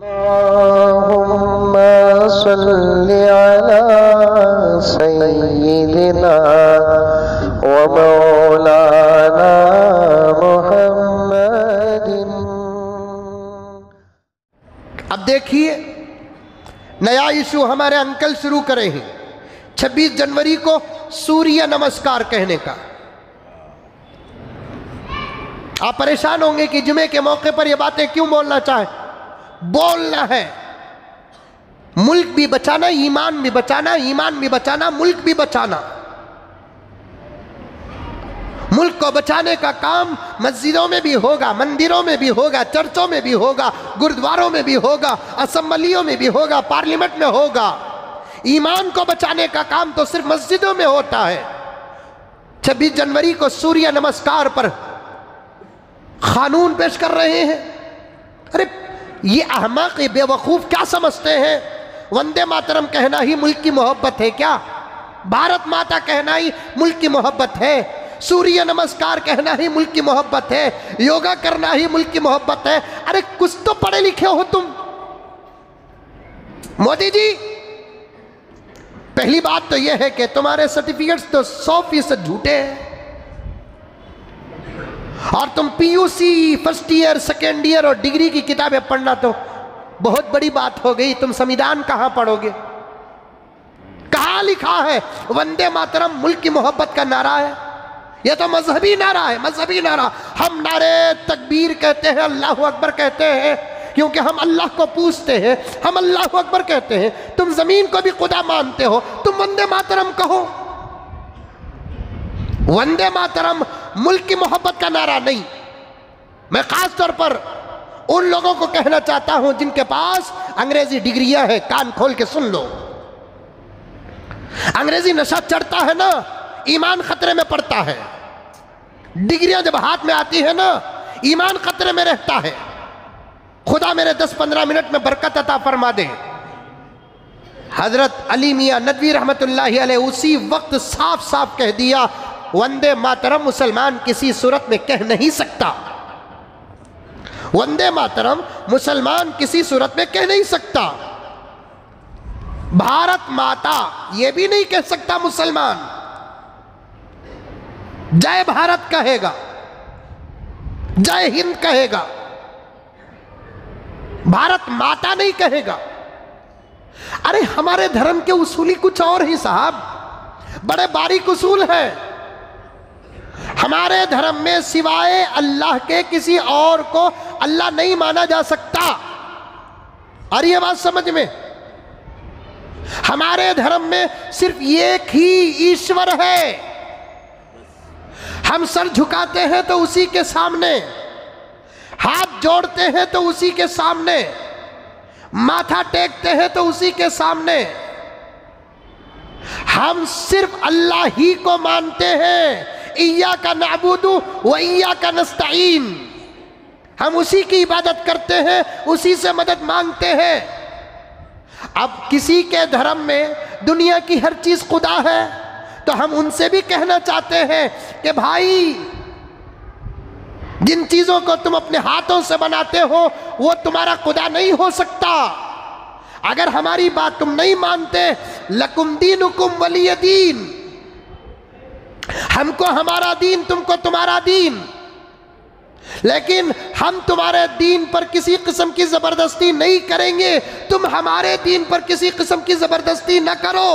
अल्लाहुम्मा सल्लि अला सय्यिदिना व मौलाना मुहम्मदिन। अब देखिए, नया इशू हमारे अंकल शुरू करे हैं 26 जनवरी को सूर्य नमस्कार कहने का। आप परेशान होंगे कि जुमे के मौके पर ये बातें क्यों बोलना चाहे। बोलना है, मुल्क भी बचाना, ईमान भी बचाना, ईमान भी बचाना, मुल्क भी बचाना। मुल्क को बचाने का काम मस्जिदों में भी होगा, मंदिरों में भी होगा, चर्चों में भी होगा, गुरुद्वारों में भी होगा, असेंबलियों में भी होगा, पार्लियामेंट में होगा। ईमान को बचाने का काम तो सिर्फ मस्जिदों में होता है। 26 जनवरी को सूर्य नमस्कार पर कानून पेश कर रहे हैं। अरे ये अहमक, ये बेवकूफ क्या समझते हैं? वंदे मातरम कहना ही मुल्क की मोहब्बत है क्या? भारत माता कहना ही मुल्क की मोहब्बत है? सूर्य नमस्कार कहना ही मुल्क की मोहब्बत है? योगा करना ही मुल्क की मोहब्बत है? अरे कुछ तो पढ़े लिखे हो तुम। मोदी जी, पहली बात तो यह है कि तुम्हारे सर्टिफिकेट्स तो 100% झूठे हैं और तुम PUC first year, second year और डिग्री की किताबें पढ़ना तो बहुत बड़ी बात हो गई। तुम संविधान कहां पढ़ोगे? कहां लिखा है वंदे मातरम मुल्क की मोहब्बत का नारा है? यह तो मजहबी नारा है, मजहबी नारा। हम नारे तकबीर कहते हैं, अल्लाह अकबर कहते हैं, क्योंकि हम अल्लाह को पूछते हैं। हम अल्लाह अकबर कहते हैं। तुम जमीन को भी खुदा मानते हो, तुम वंदे मातरम कहो। वंदे मातरम मुल्क की मोहब्बत का नारा नहीं। मैं खास तौर पर उन लोगों को कहना चाहता हूं जिनके पास अंग्रेजी डिग्रियां हैं, कान खोल के सुन लो। अंग्रेजी नशा चढ़ता है ना, ईमान खतरे में पड़ता है। डिग्रियां जब हाथ में आती है ना, ईमान खतरे में रहता है। खुदा मेरे 10-15 मिनट में बरकत अता फरमा दे। हजरत अली मियां नदवी रहमतुल्लाहि अलैह उसी वक्त साफ साफ कह दिया, वंदे मातरम मुसलमान किसी सूरत में कह नहीं सकता। वंदे मातरम मुसलमान किसी सूरत में कह नहीं सकता। भारत माता यह भी नहीं कह सकता मुसलमान। जय भारत कहेगा, जय हिंद कहेगा, भारत माता नहीं कहेगा। अरे हमारे धर्म के उसूली कुछ और ही साहब, बड़े बारीक उसूल हैं। हमारे धर्म में सिवाय अल्लाह के किसी और को अल्लाह नहीं माना जा सकता। और ये बात समझ में, हमारे धर्म में सिर्फ एक ही ईश्वर है। हम सर झुकाते हैं तो उसी के सामने, हाथ जोड़ते हैं तो उसी के सामने, माथा टेकते हैं तो उसी के सामने। हम सिर्फ अल्लाह ही को मानते हैं। इय्याका नअबुदु व इय्याका नस्तईन। हम उसी की इबादत करते हैं, उसी से मदद मांगते हैं। अब किसी के धर्म में दुनिया की हर चीज खुदा है तो हम उनसे भी कहना चाहते हैं कि भाई, जिन चीजों को तुम अपने हाथों से बनाते हो वो तुम्हारा खुदा नहीं हो सकता। अगर हमारी बात तुम नहीं मानते, लकुम दीनुकुम वलिय दीन, हमको हमारा दीन, तुमको तुम्हारा दीन। लेकिन हम तुम्हारे दीन पर किसी किस्म की जबरदस्ती नहीं करेंगे, तुम हमारे दीन पर किसी किस्म की जबरदस्ती न करो।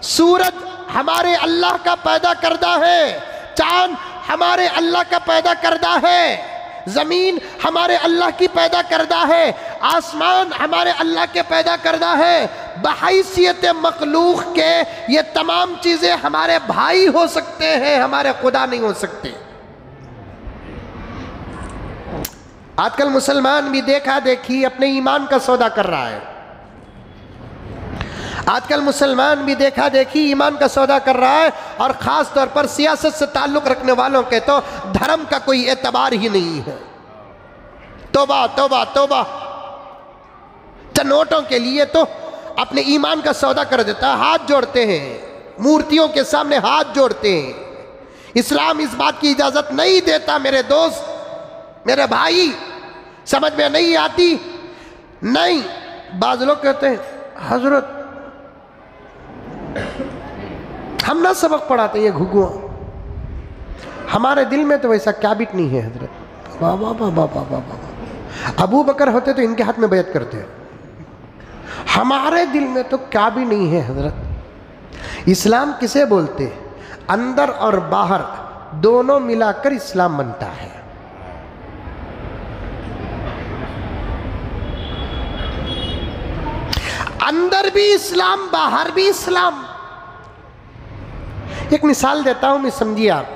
सूरज हमारे अल्लाह का पैदा करदा है, चांद हमारे अल्लाह का पैदा करदा है, जमीन हमारे अल्लाह की पैदा करदा है, आसमान हमारे अल्लाह के पैदा करदा है। बहैसियत मखलूक के ये तमाम चीजें हमारे भाई हो सकते हैं, हमारे खुदा नहीं हो सकते। आजकल मुसलमान भी देखा देखी अपने ईमान का सौदा कर रहा है। आजकल मुसलमान भी देखा देखी ईमान का सौदा कर रहा है, और ख़ास तौर पर सियासत से ताल्लुक़ रखने वालों के तो धर्म का कोई एतबार ही नहीं है। तौबा तौबा तौबा, चंद नोटों के लिए तो अपने ईमान का सौदा कर देता है। हाथ जोड़ते हैं, मूर्तियों के सामने हाथ जोड़ते हैं। इस्लाम इस बात की इजाज़त नहीं देता। मेरे दोस्त, मेरे भाई, समझ में नहीं आती नहीं, बाज लोग कहते हैं हजरत हम ना सबक पढ़ाते, ये घुघुआ हमारे दिल में तो वैसा काबिट नहीं है हजरत। वाह वाह वाह वाह वाह वाह, अबू बकर होते तो इनके हाथ में बैत करते, हमारे दिल में तो काबिट नहीं है हजरत। इस्लाम किसे बोलते? अंदर और बाहर दोनों मिलाकर इस्लाम बनता है। अंदर भी इस्लाम, बाहर भी इस्लाम। एक मिसाल देता हूं, मैं समझिए आप।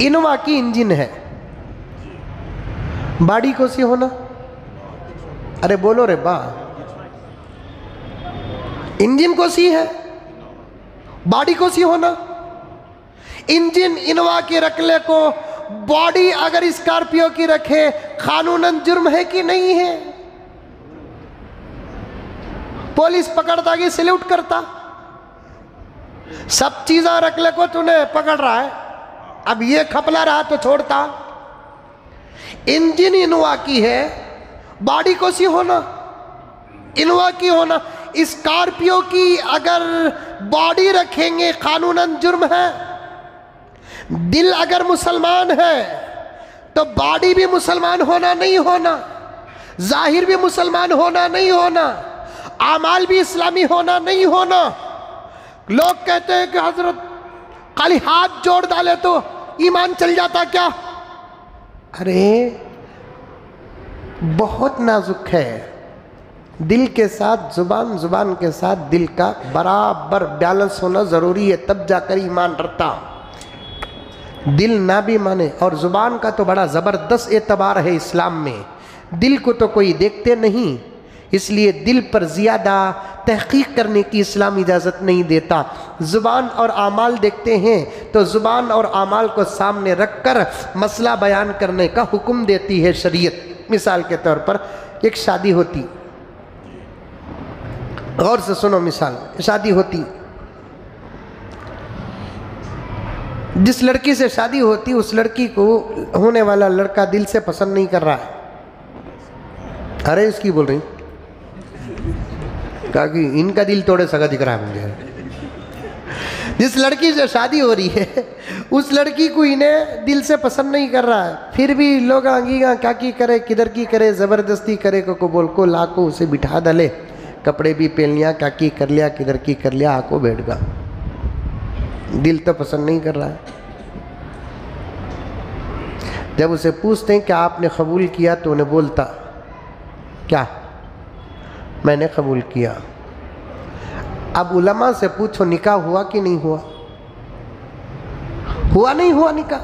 इनोवा की इंजन है, बाड़ी को सी होना, अरे बोलो रे बा, इंजन को सी है, बॉडी को सी होना। इंजन इनोवा के रखले को, बॉडी अगर स्कॉर्पियो की रखे, कानूनन जुर्म है कि नहीं है? पुलिस पकड़ता कि सैल्यूट करता? सब चीजें रखले को तूने पकड़ रहा है, अब ये खपला रहा तो छोड़ता। इंजन इनोवा की है, बॉडी को सी होना, इनोवा की होना। स्कॉर्पियो की अगर बॉडी रखेंगे कानूनन जुर्म है। दिल अगर मुसलमान है तो बॉडी भी मुसलमान होना नहीं होना, जाहिर भी मुसलमान होना नहीं होना, आमाल भी इस्लामी होना नहीं होना। लोग कहते हैं कि हजरत खाली हाथ जोड़ डाले तो ईमान चल जाता क्या? अरे बहुत नाजुक है, दिल के साथ जुबान, जुबान के साथ दिल का बराबर बैलेंस होना जरूरी है, तब जाकर ईमान रखता। दिल ना भी माने, और जुबान का तो बड़ा ज़बरदस्त एतबार है इस्लाम में। दिल को तो कोई देखते नहीं, इसलिए दिल पर ज़्यादा तहकीक करने की इस्लाम इजाज़त नहीं देता। ज़ुबान और आमाल देखते हैं तो ज़ुबान और आमाल को सामने रखकर मसला बयान करने का हुक्म देती है शरीयत। मिसाल के तौर पर एक शादी होती, गौर से सुनो, मिसाल शादी होती, जिस लड़की से शादी होती उस लड़की को होने वाला लड़का दिल से पसंद नहीं कर रहा है। अरे इसकी बोल रही, कहा कि इनका दिल तोड़े सगा दिख रहा है मुझे। जिस लड़की से शादी हो रही है उस लड़की को इन्हें दिल से पसंद नहीं कर रहा है, फिर भी लोग आंगीगा क्या की करे, किधर की करे, ज़बरदस्ती करे को बोल को लाको उसे बिठा डाले, कपड़े भी पहन लिया, क्या की कर लिया, किधर की कर लिया, आको बैठ गया, दिल तो पसंद नहीं कर रहा है। जब उसे पूछते हैं क्या आपने कबूल किया, तो उन्हें बोलता क्या, मैंने कबूल किया। अब उलमा से पूछो निकाह हुआ कि नहीं हुआ? हुआ नहीं हुआ निकाह?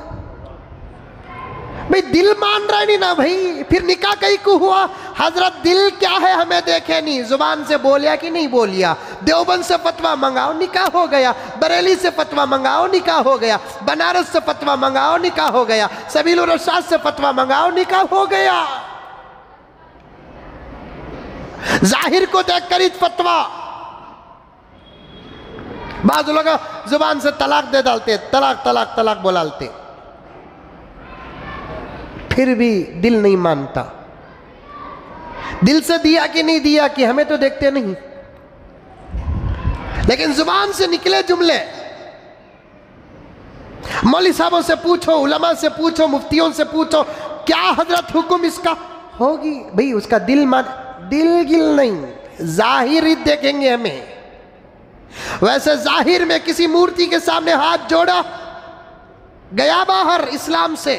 भाई दिल मान रहा नहीं ना भाई, फिर निकाह कहीं को हुआ? हजरत दिल क्या है हमें देखे नहीं, जुबान से बोलिया कि नहीं बोलिया। देवबंद से फतवा मंगाओ निकाह हो गया, बरेली से फतवा मंगाओ निकाह हो गया, बनारस से फतवा मंगाओ निकाह हो गया, सबीलुर रशाद से फतवा मंगाओ निकाह हो गया। जाहिर को देखकर ही फतवा। बाज़ लोग जुबान से तलाक दे डालते, तलाक तलाक तलाक बोलाते, फिर भी दिल नहीं मानता। दिल से दिया कि नहीं दिया कि हमें तो देखते नहीं, लेकिन जुबान से निकले जुमले। मौलवी साहबों से पूछो, उलमा से पूछो, मुफ्तियों से पूछो, क्या हजरत हुक्म इसका होगी? भाई उसका दिल मान, दिल गिल नहीं, जाहिर ही देखेंगे हमें। वैसे जाहिर में किसी मूर्ति के सामने हाथ जोड़ा, गया बाहर इस्लाम से,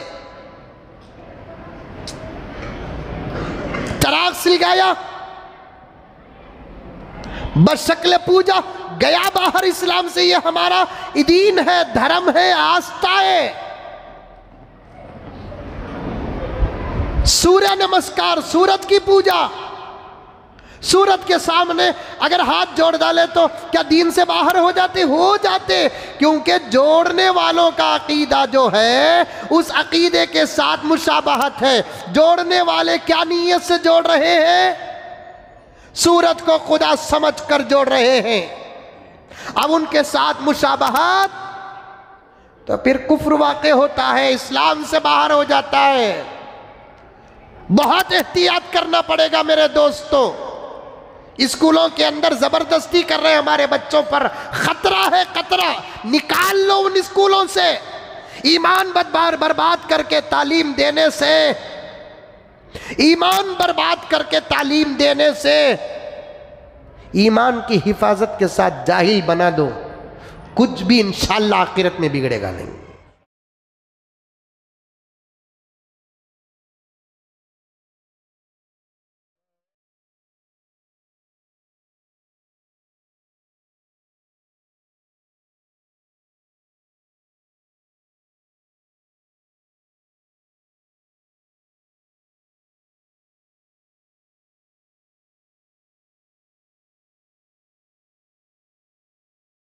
चराग सिलगाया, बशक्ल पूजा, गया बाहर इस्लाम से। ये हमारा दीन है, धर्म है, आस्था है। सूर्य नमस्कार, सूरज की पूजा, सूरत के सामने अगर हाथ जोड़ डाले तो क्या दीन से बाहर हो जाते? हो जाते, क्योंकि जोड़ने वालों का अकीदा जो है उस अकीदे के साथ मुशाबहत है। जोड़ने वाले क्या नीयत से जोड़ रहे हैं? सूरत को खुदा समझ कर जोड़ रहे हैं। अब उनके साथ मुशाबहत तो फिर कुफ्र वाक़े होता है, इस्लाम से बाहर हो जाता है। बहुत एहतियात करना पड़ेगा मेरे दोस्तों। स्कूलों के अंदर जबरदस्ती कर रहे हैं हमारे बच्चों पर, खतरा है, खतरा। निकाल लो उन स्कूलों से। ईमान बर्बाद करके तालीम देने से, ईमान बर्बाद करके तालीम देने से ईमान की हिफाजत के साथ जाहिल बना दो, कुछ भी इंशाअल्लाह आखिरत में बिगड़ेगा नहीं।